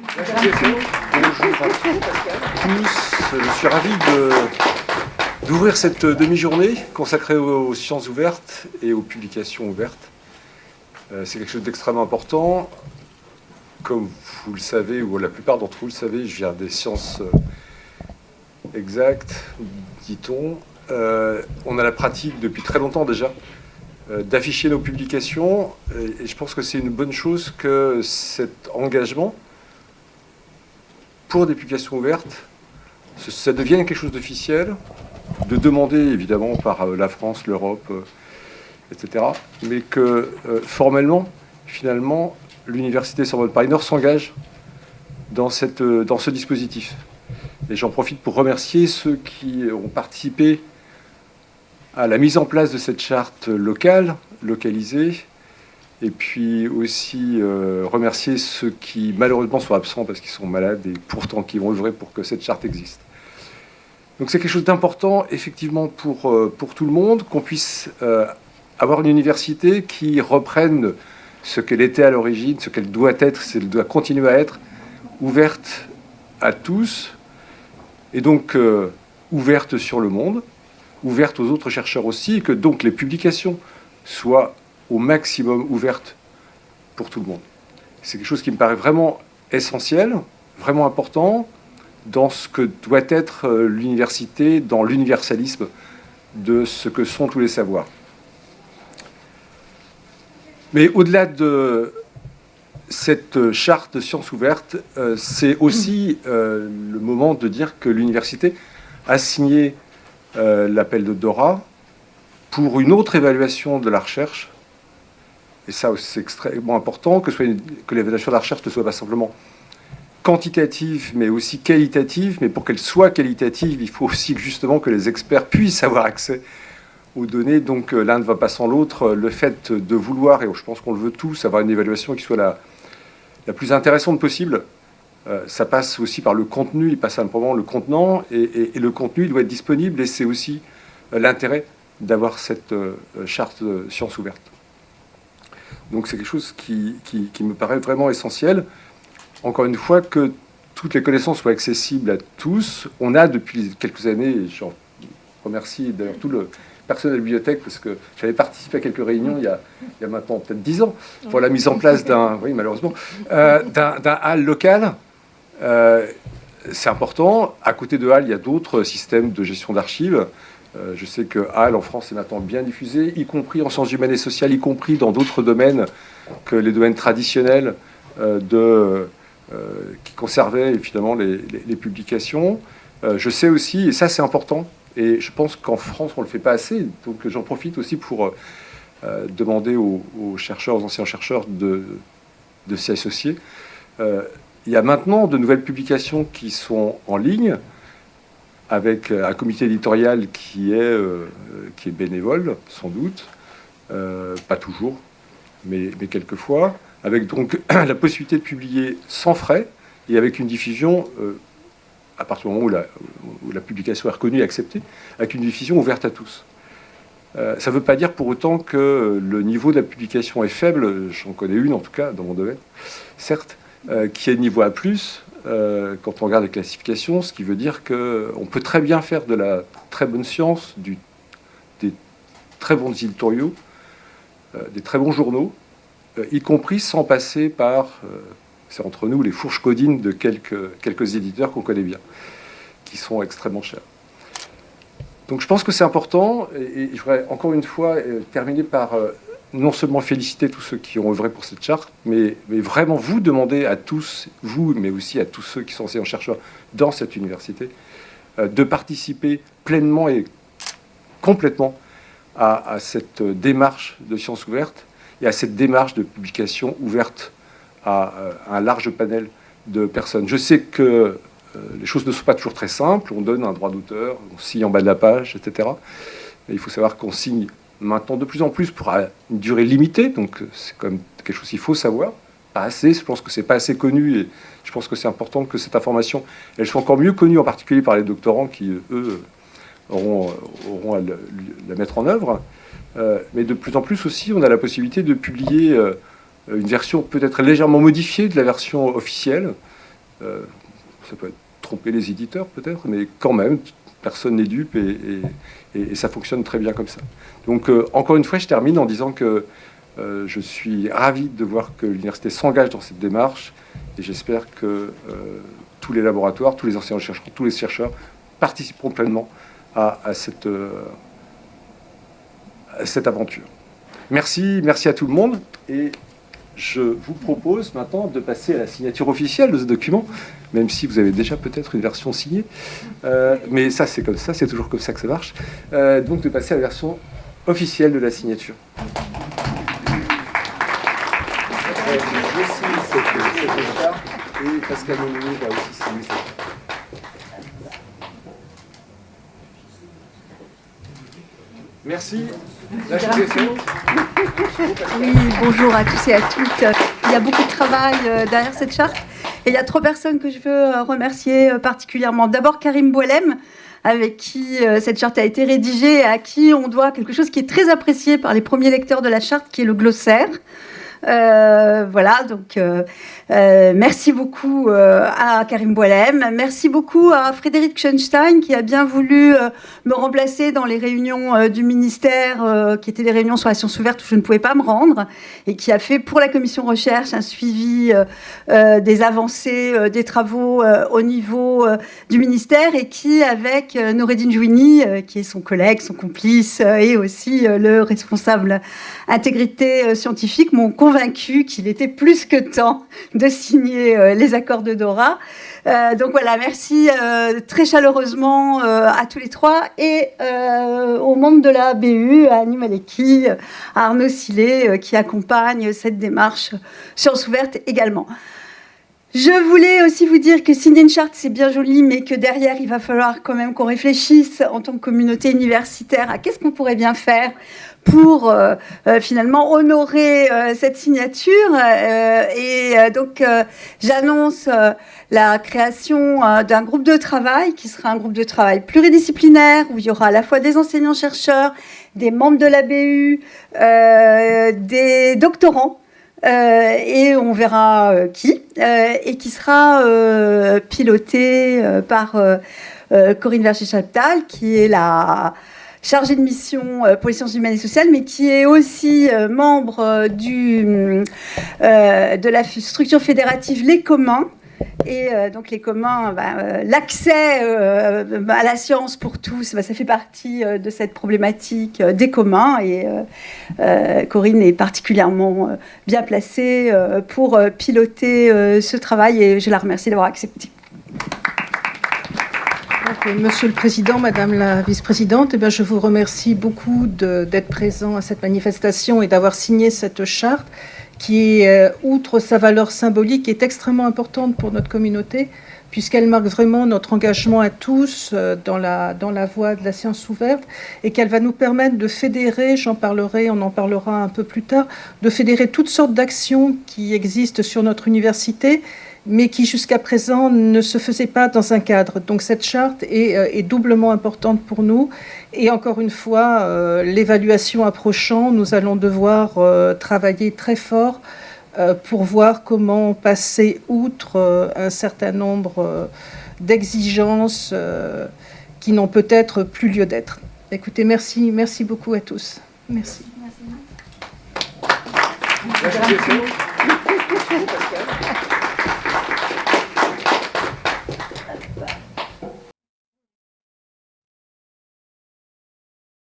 Bonjour à tous. Je suis ravi d'ouvrir cette demi-journée consacrée aux sciences ouvertes et aux publications ouvertes. C'est quelque chose d'extrêmement important. Comme vous le savez, ou la plupart d'entre vous le savez, je viens des sciences exactes, dit-on. On a la pratique depuis très longtemps déjà d'afficher nos publications, et je pense que c'est une bonne chose que cet engagement pour des publications ouvertes, ça devienne quelque chose d'officiel, de demander évidemment par la France, l'Europe, etc., mais que formellement, finalement, l'Université Sorbonne Paris Nord s'engage dans ce dispositif. Et j'en profite pour remercier ceux qui ont participé à la mise en place de cette charte localisée, et puis aussi remercier ceux qui malheureusement sont absents parce qu'ils sont malades et pourtant qui vont œuvrer pour que cette charte existe. Donc c'est quelque chose d'important effectivement pour tout le monde, qu'on puisse avoir une université qui reprenne ce qu'elle était à l'origine, ce qu'elle doit être, ce qu'elle doit continuer à être, ouverte à tous, et donc ouverte sur le monde, ouverte aux autres chercheurs aussi, et que donc les publications soient au maximum ouvertes pour tout le monde. C'est quelque chose qui me paraît vraiment essentiel, vraiment important, dans ce que doit être l'université, dans l'universalisme de ce que sont tous les savoirs. Mais au-delà de cette charte de sciences ouvertes, c'est aussi le moment de dire que l'université a signé l'appel de Dora pour une autre évaluation de la recherche. Et ça, c'est extrêmement important, que l'évaluation de la recherche ne soit pas simplement quantitative, mais aussi qualitative. Mais pour qu'elle soit qualitative, il faut aussi justement que les experts puissent avoir accès aux données. Donc l'un ne va pas sans l'autre. Le fait de vouloir, et je pense qu'on le veut tous, avoir une évaluation qui soit la plus intéressante possible, ça passe aussi par le contenu, il passe simplement le contenant, et le contenu il doit être disponible, et c'est aussi l'intérêt d'avoir cette charte de sciences ouvertes. Donc c'est quelque chose qui me paraît vraiment essentiel. Encore une fois, que toutes les connaissances soient accessibles à tous. On a depuis quelques années, et j'en remercie d'ailleurs tout le personnel de la bibliothèque, parce que j'avais participé à quelques réunions il y a maintenant peut-être 10 ans, pour la mise en place d'un hall local. C'est important. À côté de Hall, il y a d'autres systèmes de gestion d'archives. Je sais que Hall, en France, est maintenant bien diffusé, y compris en sciences humaines et sociales, y compris dans d'autres domaines que les domaines traditionnels qui conservaient finalement les publications. Je sais aussi, et ça c'est important, et je pense qu'en France, on ne le fait pas assez, donc j'en profite aussi pour demander aux chercheurs, aux anciens chercheurs de s'y associer. Il y a maintenant de nouvelles publications qui sont en ligne, avec un comité éditorial qui est bénévole, sans doute, pas toujours, mais quelquefois, avec donc la possibilité de publier sans frais et avec une diffusion, à partir du moment où la publication est reconnue et acceptée, avec une diffusion ouverte à tous. Ça ne veut pas dire pour autant que le niveau de la publication est faible, j'en connais une en tout cas dans mon domaine, certes, qui est de niveau A+, quand on regarde les classifications, ce qui veut dire qu'on peut très bien faire de la très bonne science, des très bons éditoriaux, des très bons journaux, y compris sans passer par, c'est entre nous, les fourches codines de quelques éditeurs qu'on connaît bien, qui sont extrêmement chers. Donc je pense que c'est important, et je voudrais encore une fois terminer par non seulement féliciter tous ceux qui ont œuvré pour cette charte, mais vraiment vous demander à tous, vous, mais aussi à tous ceux qui sont enseignants-chercheurs dans cette université, de participer pleinement et complètement à cette démarche de sciences ouvertes et à cette démarche de publication ouverte à un large panel de personnes. Je sais que les choses ne sont pas toujours très simples, on donne un droit d'auteur, on signe en bas de la page, etc. Mais il faut savoir qu'on signe maintenant de plus en plus pour une durée limitée, donc c'est quand même quelque chose qu'il faut savoir. Pas assez, je pense que c'est pas assez connu, et je pense que c'est important que cette information elle soit encore mieux connue, en particulier par les doctorants qui, eux, auront à la mettre en œuvre. Mais de plus en plus aussi, on a la possibilité de publier une version peut-être légèrement modifiée de la version officielle, ça peut tromper les éditeurs peut-être, mais quand même, personne n'est dupe et ça fonctionne très bien comme ça. Donc, encore une fois, je termine en disant que je suis ravi de voir que l'université s'engage dans cette démarche et j'espère que tous les laboratoires, tous les enseignants-chercheurs, tous les chercheurs participeront pleinement à cette aventure. Merci à tout le monde et je vous propose maintenant de passer à la signature officielle de ce document, même si vous avez déjà peut-être une version signée, mais ça c'est comme ça, c'est toujours comme ça que ça marche, donc de passer à la version officielle de la signature. Je signe cette charte et Pascal Monnier va aussi signer cette charte. Merci. Oui, bonjour à tous et à toutes. Il y a beaucoup de travail derrière cette charte. Et il y a 3 personnes que je veux remercier particulièrement. D'abord Karim Boualem, avec qui cette charte a été rédigée et à qui on doit quelque chose qui est très apprécié par les premiers lecteurs de la charte, qui est le glossaire. Voilà, donc merci beaucoup à Karim Boualem, merci beaucoup à Frédéric Schoenstein qui a bien voulu me remplacer dans les réunions du ministère, qui étaient des réunions sur la science ouverte où je ne pouvais pas me rendre, et qui a fait pour la commission recherche un suivi des avancées des travaux au niveau du ministère, et qui, avec Noureddine Jouini, qui est son collègue, son complice, et aussi le responsable intégrité scientifique, m'ont convaincu qu'il était plus que temps de signer les accords de Doha. Donc voilà, merci très chaleureusement à tous les 3 et aux membres de la BU, à Annie Maleki, à Arnaud Sillet, qui accompagne cette démarche science ouverte également. Je voulais aussi vous dire que signer une charte, c'est bien joli, mais que derrière, il va falloir quand même qu'on réfléchisse en tant que communauté universitaire à qu'est-ce qu'on pourrait bien faire pour finalement honorer cette signature. Donc, j'annonce la création d'un groupe de travail qui sera un groupe de travail pluridisciplinaire où il y aura à la fois des enseignants-chercheurs, des membres de la BU, des doctorants, et on verra qui, et qui sera piloté par Corinne Vercher-Chaptal, qui est la chargée de mission pour les sciences humaines et sociales, mais qui est aussi membre de la structure fédérative Les Communs. Et donc les communs, l'accès à la science pour tous, ça fait partie de cette problématique des communs. Et Corinne est particulièrement bien placée pour piloter ce travail, et je la remercie d'avoir accepté. Donc, Monsieur le Président, Madame la Vice-présidente, je vous remercie beaucoup d'être présent à cette manifestation et d'avoir signé cette charte qui, outre sa valeur symbolique, est extrêmement importante pour notre communauté, puisqu'elle marque vraiment notre engagement à tous dans la voie de la science ouverte, et qu'elle va nous permettre de fédérer, on en parlera un peu plus tard, de fédérer toutes sortes d'actions qui existent sur notre université, mais qui jusqu'à présent ne se faisaient pas dans un cadre. Donc cette charte est doublement importante pour nous. Et encore une fois, l'évaluation approchant, nous allons devoir travailler très fort pour voir comment passer outre un certain nombre d'exigences qui n'ont peut-être plus lieu d'être. Écoutez, merci beaucoup à tous. Merci. Merci.